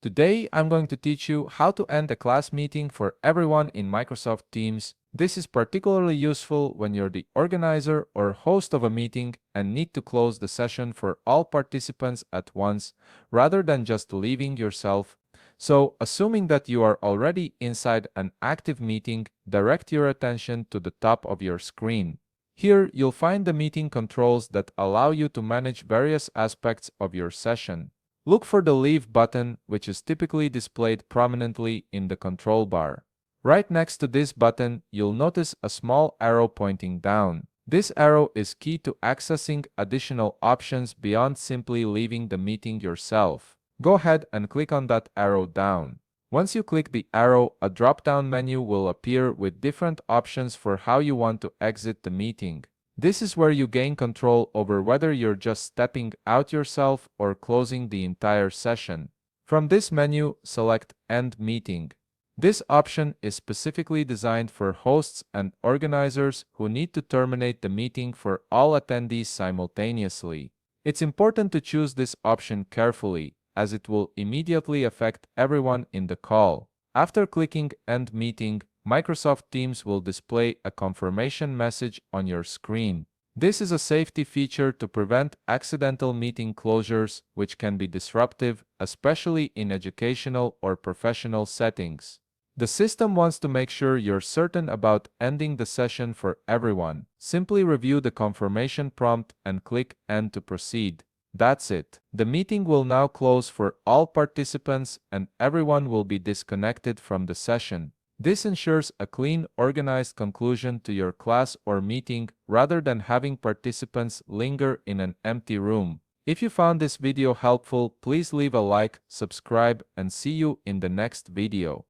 Today, I'm going to teach you how to end a class meeting for everyone in Microsoft Teams. This is particularly useful when you're the organizer or host of a meeting and need to close the session for all participants at once, rather than just leaving yourself. So, assuming that you are already inside an active meeting, direct your attention to the top of your screen. Here, you'll find the meeting controls that allow you to manage various aspects of your session. Look for the Leave button, which is typically displayed prominently in the control bar. Right next to this button, you'll notice a small arrow pointing down. This arrow is key to accessing additional options beyond simply leaving the meeting yourself. Go ahead and click on that arrow down. Once you click the arrow, a drop-down menu will appear with different options for how you want to exit the meeting. This is where you gain control over whether you're just stepping out yourself or closing the entire session. From this menu, select End Meeting. This option is specifically designed for hosts and organizers who need to terminate the meeting for all attendees simultaneously. It's important to choose this option carefully, as it will immediately affect everyone in the call. After clicking End Meeting, Microsoft Teams will display a confirmation message on your screen. This is a safety feature to prevent accidental meeting closures, which can be disruptive, especially in educational or professional settings. The system wants to make sure you're certain about ending the session for everyone. Simply review the confirmation prompt and click End to proceed. That's it. The meeting will now close for all participants and everyone will be disconnected from the session. This ensures a clean, organized conclusion to your class or meeting rather than having participants linger in an empty room. If you found this video helpful, please leave a like, subscribe, and see you in the next video.